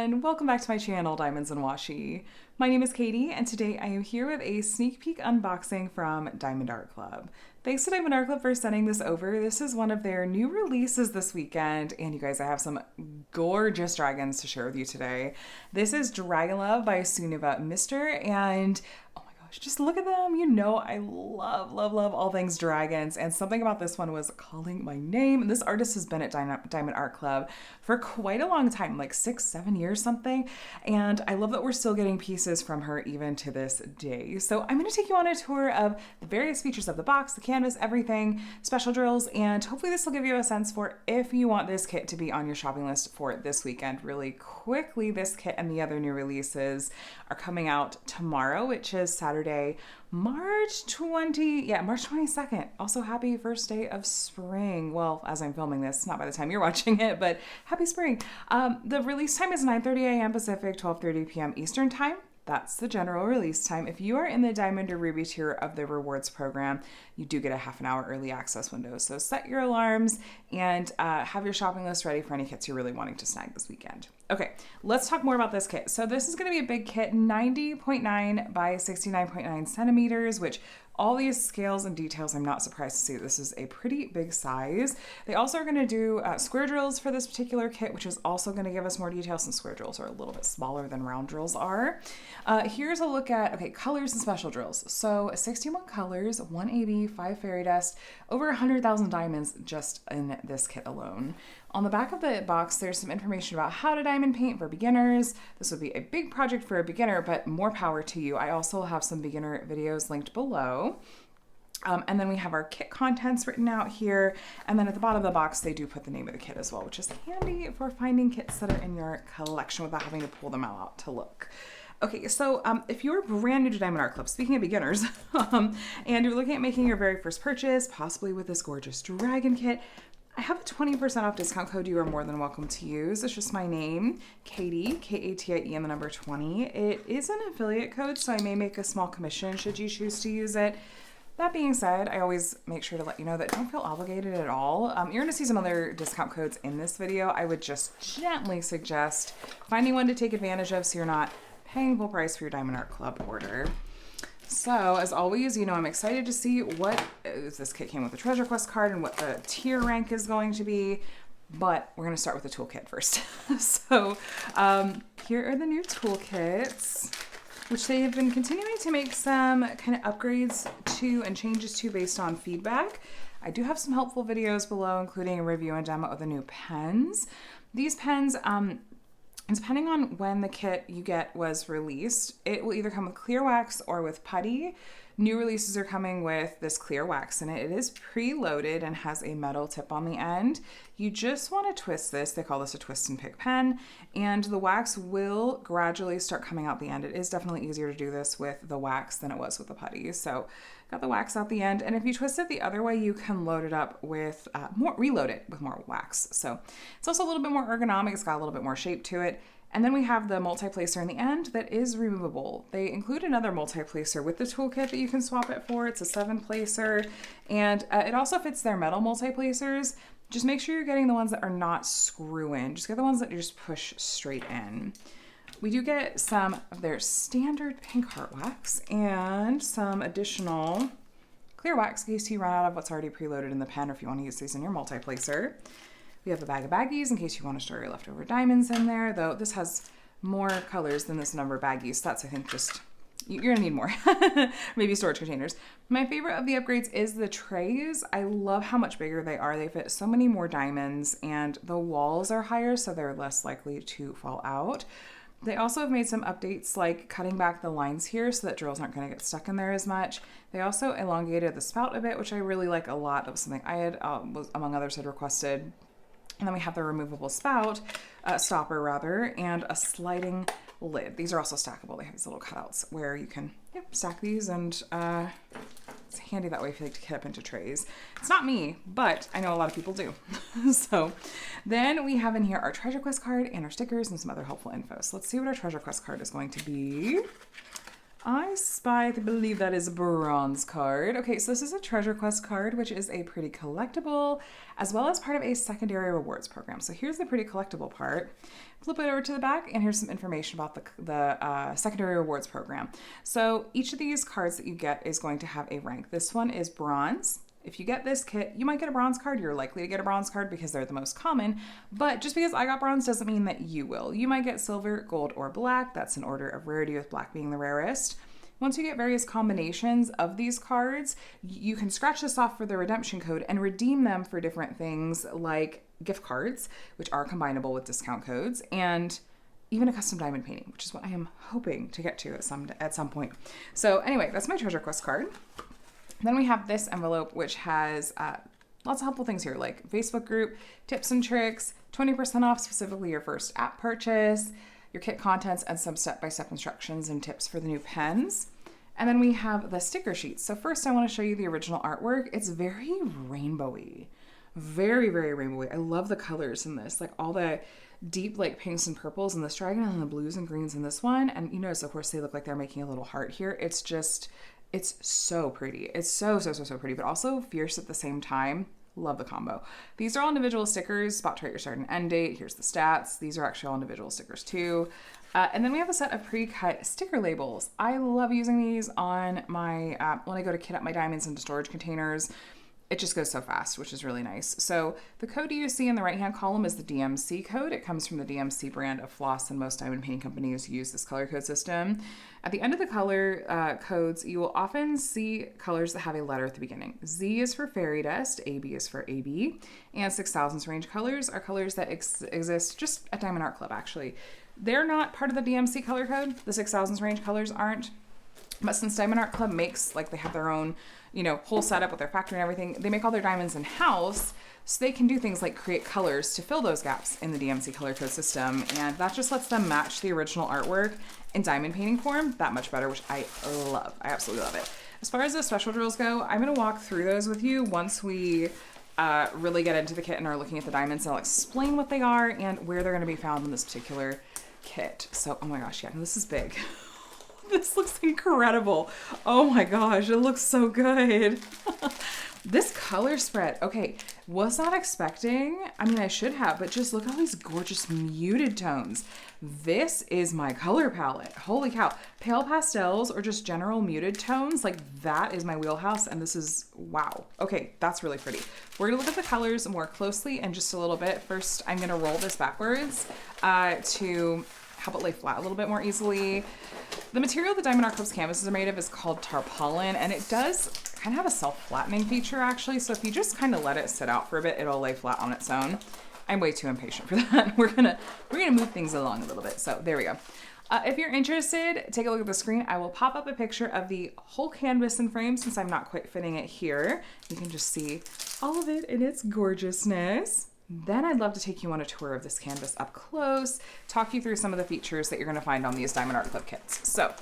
everyone, welcome back to my channel, Diamonds and Washi. My name is Katie, and today I am here with a sneak peek unboxing from Diamond Art Club. Thanks to Diamond Art Club for sending this over. This is one of their new releases this weekend, and you guys, I have some gorgeous dragons to share with you today. This is Dragon Love by Sunniva Myster, and oh my gosh, just look at them. You know I love all things dragons, and something about this one was calling my name. This artist has been at Diamond Art Club for quite a long time, like 6-7 years something, and I love that we're still getting pieces from her even to this day. So I'm going to take you on a tour of the various features of the box, the canvas, everything, special drills, and hopefully this will give you a sense for if you want this kit to be on your shopping list for this weekend. Really quickly, this kit and the other new releases are coming out tomorrow, which is Saturday, March 22nd. Also, happy first day of spring. Well, as I'm filming this, not by the time you're watching it, but happy spring. The release time is 9:30 a.m. Pacific, 12:30 p.m. Eastern time. That's the general release time. If you are in the Diamond or Ruby tier of the rewards program, you do get a half an hour early access window. So set your alarms and have your shopping list ready for any kits you're really wanting to snag this weekend. Okay, let's talk more about this kit. So this is going to be a big kit, 90.9 by 69.9 centimeters, which all these scales and details, I'm not surprised to see this is a pretty big size. They also are going to do square drills for this particular kit, which is also going to give us more details, since square drills are a little bit smaller than round drills are. Here's a look at, okay, colors and special drills. So 61 colors, 180, 5 fairy dust, over 100,000 diamonds just in this kit alone. On the back of the box, there's some information about how to diamond paint for beginners. This would be a big project for a beginner, but more power to you. I also have some beginner videos linked below. And then we have our kit contents written out here. And then at the bottom of the box, they do put the name of the kit as well, which is handy for finding kits that are in your collection without having to pull them out to look. Okay, so if you're brand new to Diamond Art Club, speaking of beginners, and you're looking at making your very first purchase, possibly with this gorgeous dragon kit, I have a 20% off discount code you are more than welcome to use. It's just my name, Katie, K-A-T-I-E and the number 20. It is an affiliate code, so I may make a small commission should you choose to use it. That being said, I always make sure to let you know that don't feel obligated at all. You're gonna see some other discount codes in this video. I would just gently suggest finding one to take advantage of so you're not paying full price for your Diamond Art Club order. So, as always, you know, I'm excited to see what this kit came with a treasure quest card and what the tier rank is going to be, but we're going to start with the toolkit first. So, here are the new toolkits, which they have been continuing to make some kind of upgrades to and changes to based on feedback. I do have some helpful videos below, including a review and demo of the new pens. These pens, depending on when the kit you get was released, it will either come with clear wax or with putty. New releases are coming with this clear wax in it. It is pre-loaded and has a metal tip on the end. You just want to twist this. They call this a twist and pick pen, and the wax will gradually start coming out the end. It is definitely easier to do this with the wax than it was with the putty. So got the wax out the end, and if you twist it the other way, you can load it up with reload it with more wax. So it's also a little bit more ergonomic. It's got a little bit more shape to it. And then we have the multi-placer in the end that is removable. They include another multi-placer with the toolkit that you can swap it for. It's a 7-placer, and it also fits their metal multi-placers. Just make sure you're getting the ones that are not screw-in. Just get the ones that you just push straight in. We do get some of their standard pink heart wax and some additional clear wax in case you run out of what's already preloaded in the pen, or if you want to use these in your multi-placer. We have a bag of baggies in case you want to store your leftover diamonds in there, though this has more colors than this number of baggies. So that's, I think, just, you're gonna need more. Maybe storage containers. My favorite of the upgrades is the trays. I love how much bigger they are. They fit so many more diamonds, and the walls are higher, so they're less likely to fall out. They also have made some updates, like cutting back the lines here so that drills aren't going to get stuck in there as much. They also elongated the spout a bit, which I really like a lot. That was something I had, among others, had requested. And then we have the removable spout, stopper rather, and a sliding lid. These are also stackable. They have these little cutouts where you can stack these, and it's handy that way if you like to get up into trays. It's not me, but I know a lot of people do. So then we have in here our treasure quest card and our stickers and some other helpful info. So let's see what our treasure quest card is going to be. I believe that is a bronze card. Okay, so this is a treasure quest card, which is a pretty collectible, as well as part of a secondary rewards program. So here's the pretty collectible part. Flip it over to the back, and here's some information about the secondary rewards program. So each of these cards that you get is going to have a rank. This one is bronze. If you get this kit, you might get a bronze card. You're likely to get a bronze card because they're the most common, but just because I got bronze doesn't mean that you will. You might get silver, gold, or black. That's in order of rarity, with black being the rarest. Once you get various combinations of these cards, you can scratch this off for the redemption code and redeem them for different things like gift cards, which are combinable with discount codes, and even a custom diamond painting, which is what I am hoping to get to at some point. So anyway, that's my treasure quest card. Then we have this envelope, which has lots of helpful things here, like Facebook group, tips and tricks, 20% off specifically your first app purchase, your kit contents, and some step-by-step instructions and tips for the new pens. And then we have the sticker sheets. So first I want to show you the original artwork. It's very rainbowy, very, very rainbowy. I love the colors in this, like all the deep like pinks and purples in this dragon and the blues and greens in this one. And you notice, of course, they look like they're making a little heart here. It's so pretty. It's so pretty, but also fierce at the same time. Love the combo. These are all individual stickers, spot to write your start and end date. Here's the stats. These are actually all individual stickers too. And then we have a set of pre-cut sticker labels. I love using these on my, when I go to kit up my diamonds into storage containers. It just goes so fast, which is really nice. So the code you see in the right-hand column is the DMC code. It comes from the DMC brand of floss, and most diamond painting companies use this color code system. At the end of the color codes, you will often see colors that have a letter at the beginning. Z is for fairy dust, AB is for AB, and 6000s range colors are colors that exist just at Diamond Art Club, actually. They're not part of the DMC color code. The 6000s range colors aren't. But since Diamond Art Club makes, like, they have their own, whole setup with their factory and everything, they make all their diamonds in-house, so they can do things like create colors to fill those gaps in the DMC color code system, and that just lets them match the original artwork in diamond painting form that much better, which I love. I absolutely love it. As far as the special drills go, I'm going to walk through those with you once we really get into the kit and are looking at the diamonds, and I'll explain what they are and where they're going to be found in this particular kit. So, oh my gosh, yeah, this is big. This looks incredible. Oh my gosh, it looks so good. This color spread, okay, was not expecting, I mean, I should have, but just look at all these gorgeous muted tones. This is my color palette. Holy cow. Pale pastels or just general muted tones, like that is my wheelhouse, and this is, wow. Okay, that's really pretty. We're gonna look at the colors more closely in just a little bit. First, I'm gonna roll this backwards to help it lay flat a little bit more easily. The material the Diamond Art Club's canvases are made of is called tarpaulin, and it does kind of have a self-flattening feature, actually. So if you just kind of let it sit out for a bit, it'll lay flat on its own. I'm way too impatient for that. We're gonna move things along a little bit. So there we go. If you're interested, take a look at the screen. I will pop up a picture of the whole canvas in frame since I'm not quite fitting it here. You can just see all of it in its gorgeousness. Then I'd love to take you on a tour of this canvas up close, talk you through some of the features that you're going to find on these Diamond Art Club kits. So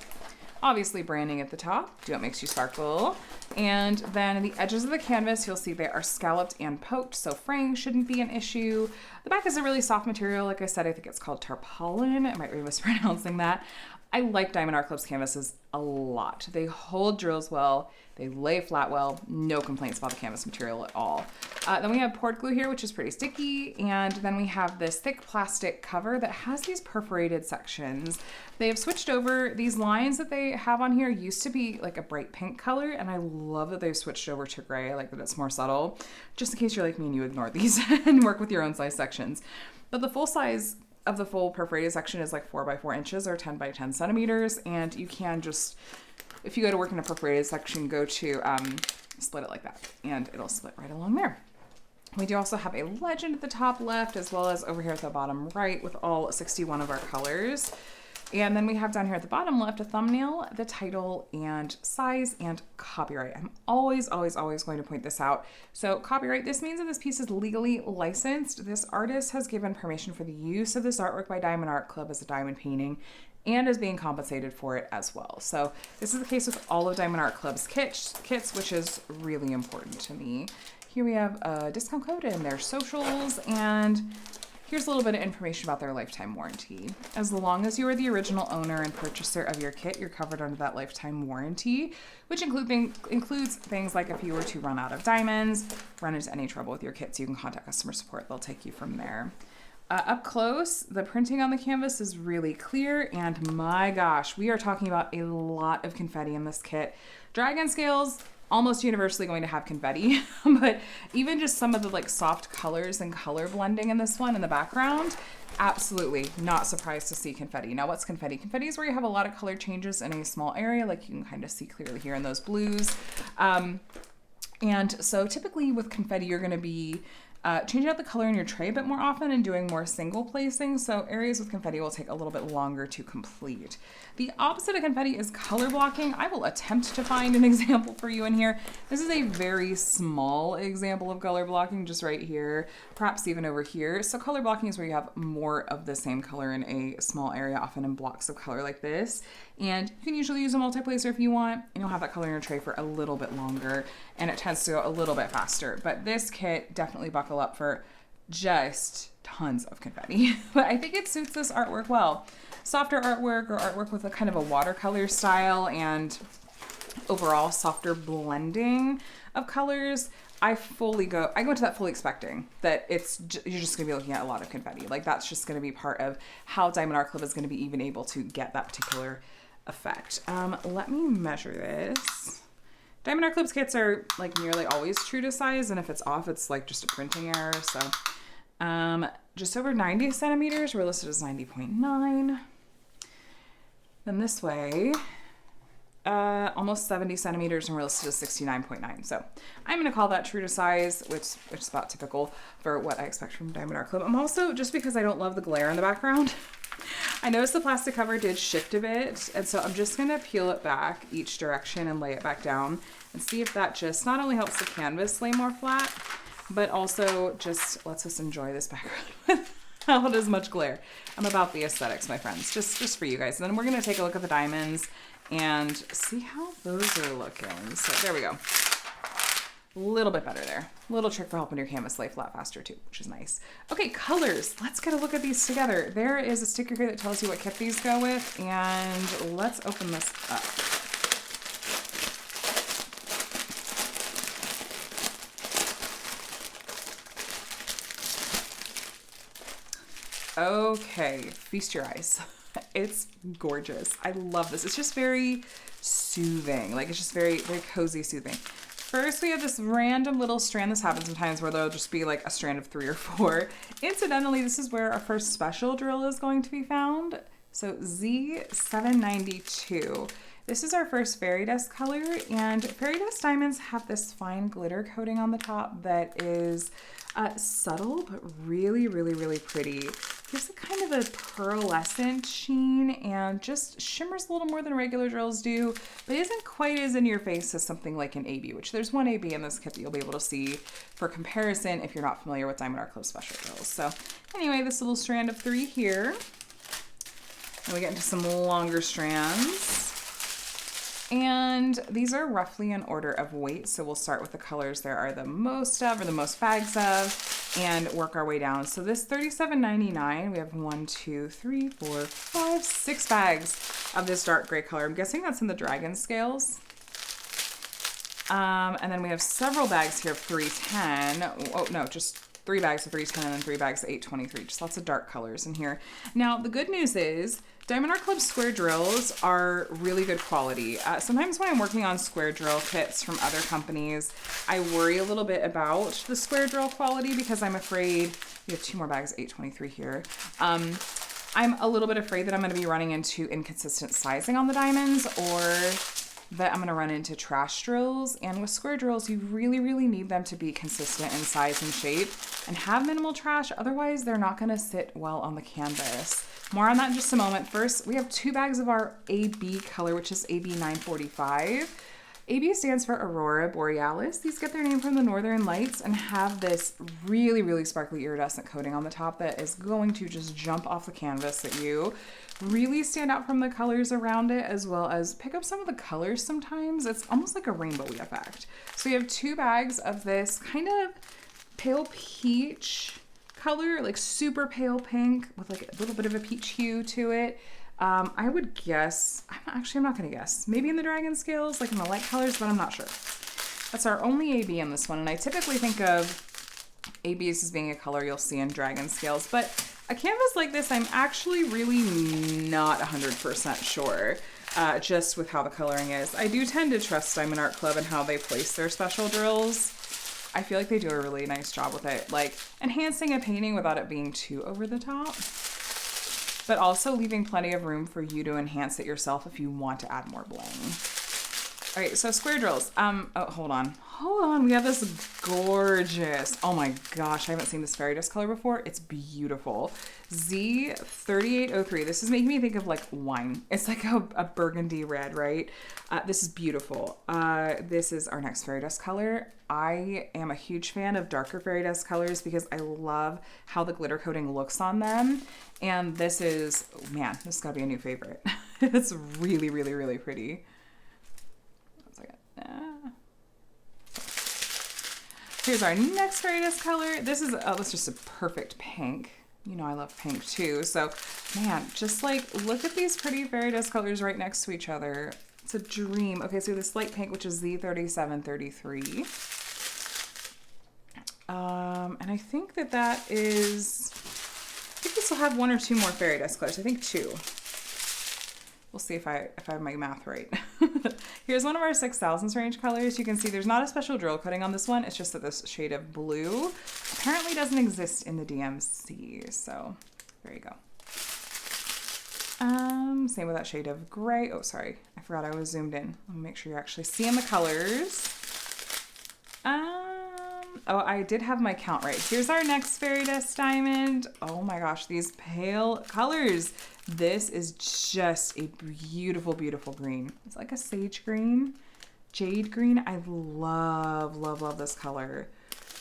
obviously branding at the top, do what makes you sparkle. And then the edges of the canvas, you'll see they are scalloped and poked, so fraying shouldn't be an issue. The back is a really soft material. Like I said, I think it's called tarpaulin. I might be mispronouncing that. I like Diamond Art Club's canvases a lot. They hold drills well, they lay flat well, no complaints about the canvas material at all. Then we have poured glue here, which is pretty sticky, and then we have this thick plastic cover that has these perforated sections. They have switched over, these lines that they have on here used to be like a bright pink color, and I love that they've switched over to gray. I like that it's more subtle, just in case you're like me and you ignore these and work with your own size sections. But the full size of the full perforated section is like 4 by 4 inches or 10 by 10 centimeters. And you can just, if you go to work in a perforated section, go to split it like that and it'll split right along there. We do also have a legend at the top left, as well as over here at the bottom right with all 61 of our colors. And then we have down here at the bottom left a thumbnail, the title, and size, and copyright. I'm always going to point this out. So copyright, this means that this piece is legally licensed. This artist has given permission for the use of this artwork by Diamond Art Club as a diamond painting and is being compensated for it as well. So this is the case with all of Diamond Art Club's kits, which is really important to me. Here we have a discount code and their socials, and Here's a little bit of information about their lifetime warranty. As long as you are the original owner and purchaser of your kit, you're covered under that lifetime warranty, which includes things like if you were to run out of diamonds, run into any trouble with your kits, you can contact customer support. They'll take you from there. Up close, the printing on the canvas is really clear, and my gosh, we are talking about a lot of confetti in this kit. Dragon scales, almost universally going to have confetti, but even just some of the like soft colors and color blending in this one in the background, absolutely not surprised to see confetti. Now, what's confetti? Confetti is where you have a lot of color changes in a small area, like you can kind of see clearly here in those blues. And so typically with confetti, you're going to be changing out the color in your tray a bit more often and doing more single placing. So areas with confetti will take a little bit longer to complete. The opposite of confetti is color blocking. I will attempt to find an example for you in here. This is a very small example of color blocking, just right here, perhaps even over here. So color blocking is where you have more of the same color in a small area, often in blocks of color like this. And you can usually use a multiplacer if you want, and you'll have that color in your tray for a little bit longer, and it tends to go a little bit faster. But this kit, definitely buckle up for just tons of confetti. But I think it suits this artwork well. Softer artwork or artwork with a kind of a watercolor style and overall softer blending of colors. I go into that fully expecting that you're just going to be looking at a lot of confetti. Like that's just going to be part of how Diamond Art Club is going to be even able to get that particular effect. Let me measure this. Diamond Art Club's kits are like nearly always true to size, and if it's off, it's like just a printing error. So just over 90 centimeters, we're listed as 90.9. Then this way, almost 70 centimeters, and we're listed as 69.9. So I'm going to call that true to size, which is about typical for what I expect from Diamond Art Club. I'm also, just because I don't love the glare in the background, I noticed the plastic cover did shift a bit, and so I'm just going to peel it back each direction and lay it back down and see if that just not only helps the canvas lay more flat, but also just lets us enjoy this background without as much glare. I'm about the aesthetics, my friends, just for you guys. And then we're going to take a look at the diamonds and see how those are looking. So there we go. A little bit better there. Little trick for helping your canvas lay flat faster too, which is nice. Okay, colors. Let's get a look at these together. There is a sticker here that tells you what kit these go with, and let's open this up. Okay, feast your eyes. It's gorgeous. I love this. It's just very soothing. Like it's just very, very cozy soothing. First, we have this random little strand. This happens sometimes where there'll just be like a strand of 3 or 4. Incidentally, this is where our first special drill is going to be found. So Z792. This is our first fairy dust color, and fairy dust diamonds have this fine glitter coating on the top that is subtle, but really, really, really pretty. Gives it kind of a pearlescent sheen and just shimmers a little more than regular drills do, but isn't quite as in your face as something like an AB, which there's one AB in this kit that you'll be able to see for comparison if you're not familiar with Diamond Art Club special drills. So anyway, this little strand of 3 here. Then we get into some longer strands. And these are roughly in order of weight. So we'll start with the colors there are the most of, or the most bags of, and work our way down. So this $37.99, we have 1, 2, 3, 4, 5, 6 bags of this dark gray color. I'm guessing that's in the dragon scales. And then we have several bags here of 310. Oh no, just 3 bags of 310 and then 3 bags of 823. Just lots of dark colors in here. Now, the good news is Diamond Art Club square drills are really good quality. Sometimes when I'm working on square drill kits from other companies, I worry a little bit about the square drill quality because I'm afraid, we have 2 more bags, 823 here. I'm a little bit afraid that I'm going to be running into inconsistent sizing on the diamonds, or that I'm going to run into trash drills. And with square drills, you really, really need them to be consistent in size and shape and have minimal trash. Otherwise, they're not going to sit well on the canvas. More on that in just a moment. First, we have 2 bags of our AB color, which is AB 945. AB stands for Aurora Borealis. These get their name from the Northern Lights and have this really, really sparkly iridescent coating on the top that is going to just jump off the canvas at you. Really stand out from the colors around it, as well as pick up some of the colors sometimes. It's almost like a rainbowy effect. So we have 2 bags of this kind of pale peach color, like super pale pink with like a little bit of a peach hue to it. I would guess, I'm not gonna guess, maybe in the dragon scales, like in the light colors, but I'm not sure. That's our only AB in this one, and I typically think of ABs as being a color you'll see in dragon scales, but a canvas like this, I'm actually really not 100% sure, just with how the coloring is. I do tend to trust Diamond Art Club and how they place their special drills. I feel like they do a really nice job with it, like enhancing a painting without it being too over the top, but also leaving plenty of room for you to enhance it yourself if you want to add more bling. All right, so square drills. Oh, hold on. We have this gorgeous, oh my gosh, I haven't seen this fairy dust color before. It's beautiful. Z3803. This is making me think of like wine. It's like a burgundy red, right? This is beautiful. This is our next fairy dust color. I am a huge fan of darker fairy dust colors because I love how the glitter coating looks on them. And this is, man, this has got to be a new favorite. It's really, really, really pretty. Here's our next fairy dust color. This is, oh, it's just a perfect pink. You know I love pink too. So, man, just like look at these pretty fairy dust colors right next to each other. It's a dream. Okay, so this light pink, which is Z3733. And I think that is, I think this will have one or two more fairy dust colors. I think two. We'll see if I have my math right. Here's one of our 6000s range colors. You can see there's not a special drill coating on this one. It's just that this shade of blue apparently doesn't exist in the DMC. So there you go. Same with that shade of gray. Oh, sorry. I forgot I was zoomed in. Let me make sure you're actually seeing the colors. Oh, I did have my count right. Here's our next fairy dust diamond. Oh my gosh, these pale colors. This is just a beautiful, beautiful green. It's like a sage green, jade green. I love, love, love this color.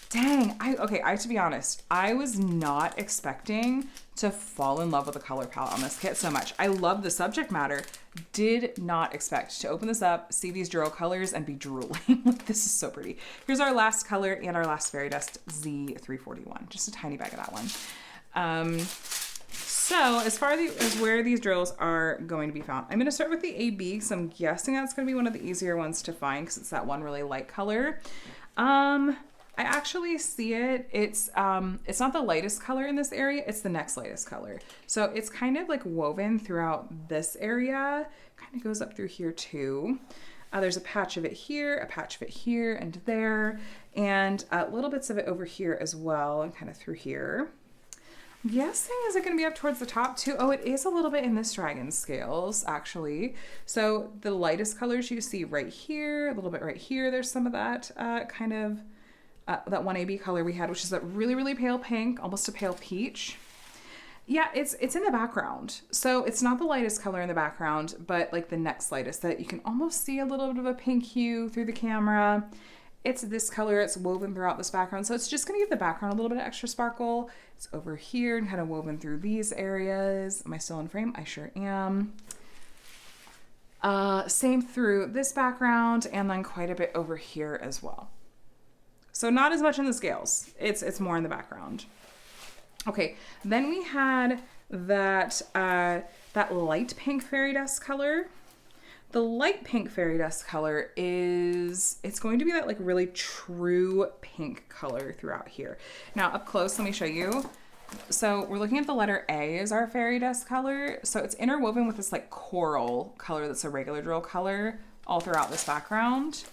Dang, I have to be honest. I was not expecting to fall in love with the color palette on this kit so much. I love the subject matter. Did not expect to open this up, see these drill colors, and be drooling. This is so pretty. Here's our last color and our last fairy dust, Z341. Just a tiny bag of that one. So as far as where these drills are going to be found, I'm going to start with the AB because I'm guessing that's going to be one of the easier ones to find because it's that one really light color. I actually see it. It's not the lightest color in this area. It's the next lightest color. So it's kind of like woven throughout this area. Kind of goes up through here too. There's a patch of it here, a patch of it here and there, and little bits of it over here as well, and kind of through here. I'm guessing, is it going to be up towards the top too? Oh, it is a little bit in this dragon scales, actually. So the lightest colors you see right here, a little bit right here. There's some of that kind of that 1AB color we had, which is that really, really pale pink, almost a pale peach. Yeah, it's in the background. So it's not the lightest color in the background, but like the next lightest that you can almost see a little bit of a pink hue through the camera. It's this color, it's woven throughout this background. So it's just gonna give the background a little bit of extra sparkle. It's over here and kind of woven through these areas. Am I still in frame? I sure am. Same through this background and then quite a bit over here as well. So not as much in the scales. It's more in the background. Okay, then we had that that light pink fairy dust color. The light pink fairy dust color it's going to be that like really true pink color throughout here. Now up close, let me show you. So we're looking at the letter A as our fairy dust color. So it's interwoven with this like coral color that's a regular drill color all throughout this background.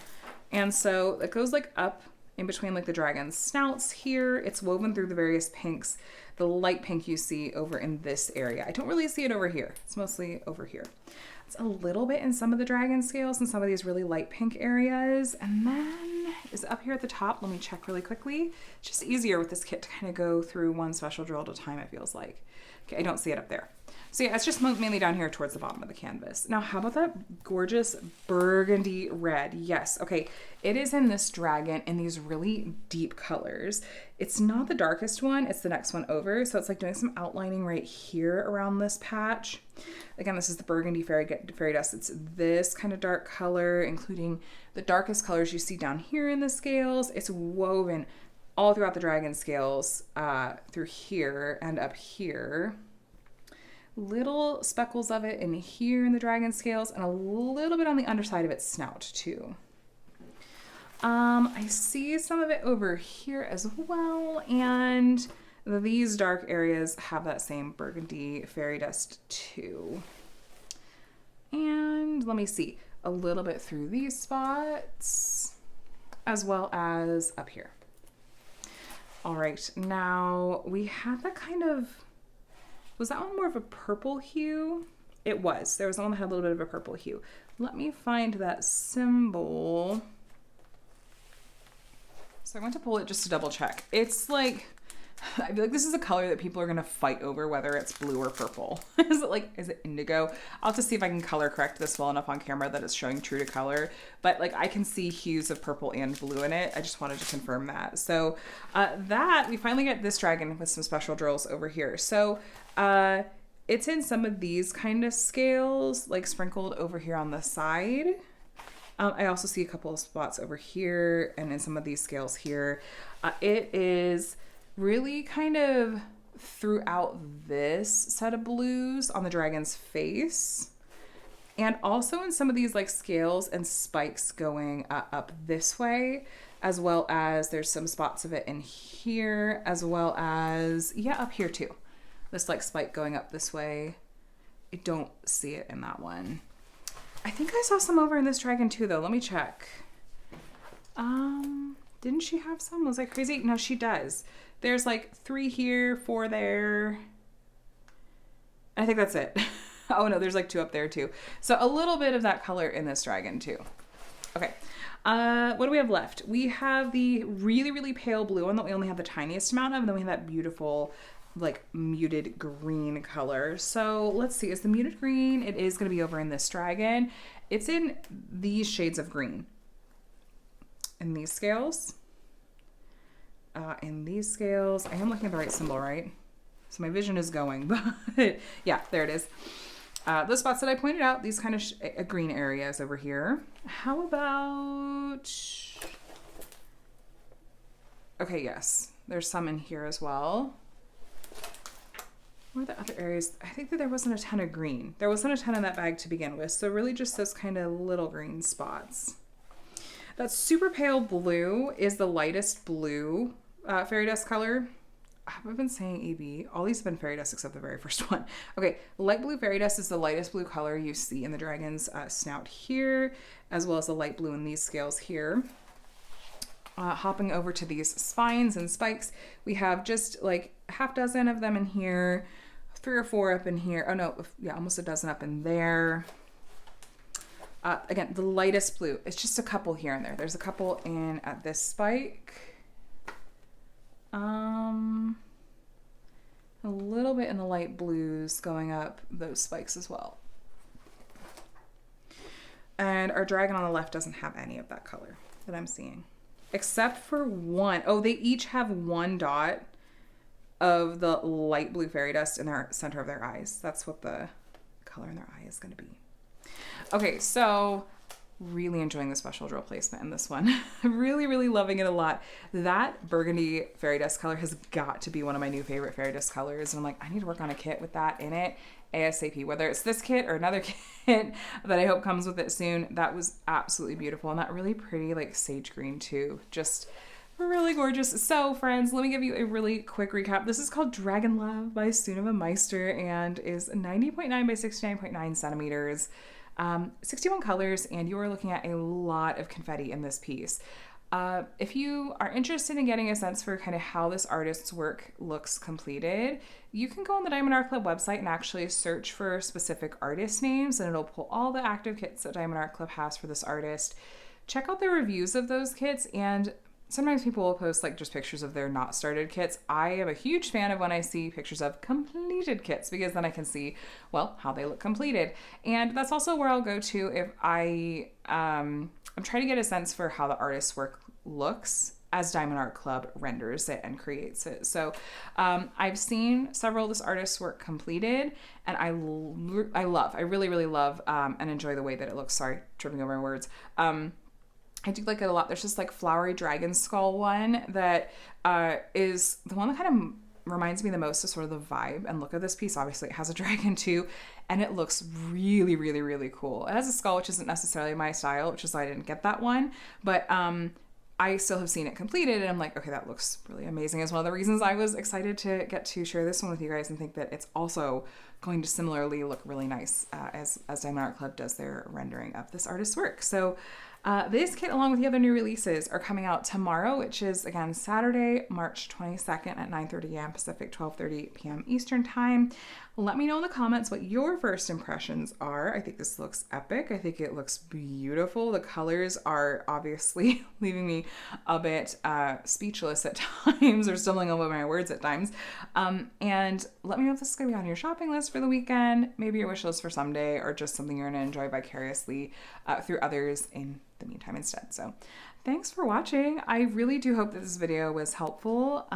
And so it goes like up in between like the dragon's snouts here. It's woven through the various pinks. The light pink you see over in this area. I don't really see it over here. It's mostly over here. It's a little bit in some of the dragon scales and some of these really light pink areas. And then is up here at the top. Let me check really quickly. It's just easier with this kit to kind of go through one special drill at a time, it feels like. Okay, I don't see it up there. So yeah, it's just mainly down here towards the bottom of the canvas. Now, how about that gorgeous burgundy red? Yes, okay, it is in this dragon in these really deep colors. It's not the darkest one, it's the next one over. So it's like doing some outlining right here around this patch. Again, this is the burgundy fairy dust. It's this kind of dark color, including the darkest colors you see down here in the scales. It's woven all throughout the dragon scales, through here and up here. Little speckles of it in here in the dragon scales, and a little bit on the underside of its snout too. I see some of it over here as well, and these dark areas have that same burgundy fairy dust too. And let me see, a little bit through these spots, as well as up here. All right, now we had that kind of, was that one more of a purple hue? It was. There was one that had a little bit of a purple hue. Let me find that symbol. So I went to pull it just to double check. It's like, I feel like this is a color that people are going to fight over whether it's blue or purple. Is it indigo? I'll have to see if I can color correct this well enough on camera that it's showing true to color. But like I can see hues of purple and blue in it. I just wanted to confirm that. So that, we finally get this dragon with some special drills over here. So it's in some of these kind of scales, like sprinkled over here on the side. I also see a couple of spots over here and in some of these scales here. It is really kind of throughout this set of blues on the dragon's face, and also in some of these like scales and spikes going up this way, as well as there's some spots of it in here, as well as, yeah, up here too. This like spike going up this way. I don't see it in that one. I think I saw some over in this dragon too though. Let me check. Didn't she have some? Was I crazy? No, she does. There's like 3 here, 4 there. I think that's it. Oh no, there's like 2 up there too. So a little bit of that color in this dragon too. Okay. What do we have left? We have the really, really pale blue one that we only have the tiniest amount of, and then we have that beautiful like muted green color. So let's see, is the muted green? It is going to be over in this dragon. It's in these shades of green. In these scales. In these scales, I am looking at the right symbol, right? So my vision is going, but yeah, there it is. Those spots that I pointed out, these kind of green areas over here. How about, okay, yes, there's some in here as well. Where are the other areas? I think that there wasn't a ton of green. There wasn't a ton in that bag to begin with, so really just those kind of little green spots. That super pale blue is the lightest blue fairy dust color. I've been saying AB. All these have been fairy dust except the very first one. Okay, light blue fairy dust is the lightest blue color you see in the dragon's snout here, as well as the light blue in these scales here. Hopping over to these spines and spikes, we have just like half dozen of them in here, 3 or 4 up in here. Oh no, yeah, almost a dozen up in there. Again, the lightest blue. It's just a couple here and there. There's a couple in at this spike. A little bit in the light blues going up those spikes as well. And our dragon on the left doesn't have any of that color that I'm seeing. Except for one. Oh, they each have 1 dot of the light blue fairy dust in their center of their eyes. That's what the color in their eye is going to be. Okay, so really enjoying the special drill placement in this one. Really, really loving it a lot. That burgundy fairy dust color has got to be one of my new favorite fairy dust colors. And I'm like, I need to work on a kit with that in it ASAP, whether it's this kit or another kit that I hope comes with it soon. That was absolutely beautiful. And that really pretty like sage green too. Just really gorgeous. So friends, let me give you a really quick recap. This is called Dragon Love by Sunniva Myster and is 90.9 by 69.9 centimeters. 61 colors, and you are looking at a lot of confetti in this piece. If you are interested in getting a sense for kind of how this artist's work looks completed, you can go on the Diamond Art Club website and actually search for specific artist names, and it'll pull all the active kits that Diamond Art Club has for this artist. Check out the reviews of those kits, and sometimes people will post like just pictures of their not started kits. I am a huge fan of when I see pictures of completed kits, because then I can see, well, how they look completed. And that's also where I'll go to if I'm trying to get a sense for how the artist's work looks as Diamond Art Club renders it and creates it. So I've seen several of this artist's work completed, and I really, really love and enjoy the way that it looks. Sorry, tripping over my words. I do like it a lot. There's this like flowery dragon skull one that is the one that kind of reminds me the most of sort of the vibe and look of this piece. Obviously it has a dragon too, and it looks really, really, really cool. It has a skull, which isn't necessarily my style, which is why I didn't get that one. But I still have seen it completed, and I'm like, okay, that looks really amazing. It's one of the reasons I was excited to get to share this one with you guys and think that it's also going to similarly look really nice as Diamond Art Club does their rendering of this artist's work. So this kit, along with the other new releases, are coming out tomorrow, which is, again, Saturday, March 22nd at 9:30 a.m. Pacific, 12:30 p.m. Eastern Time. Let me know in the comments what your first impressions are. I think this looks epic. I think it looks beautiful. The colors are obviously leaving me a bit speechless at times, or stumbling over my words at times. And let me know if this is going to be on your shopping list for the weekend, maybe your wish list for someday, or just something you're going to enjoy vicariously through others in the meantime instead. So thanks for watching. I really do hope that this video was helpful.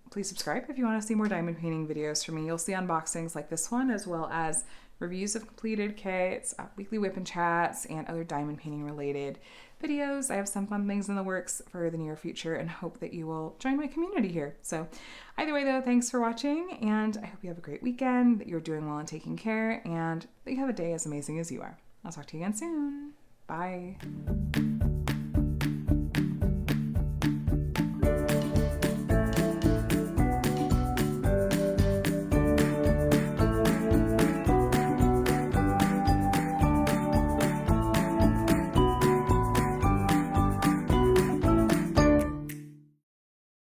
Please subscribe if you want to see more diamond painting videos from me. You'll see unboxings like this one, as well as reviews of completed kits, weekly WIP and chats, and other diamond painting related videos. I have some fun things in the works for the near future and hope that you will join my community here. So either way though, thanks for watching, and I hope you have a great weekend, that you're doing well and taking care, and that you have a day as amazing as you are. I'll talk to you again soon. Bye.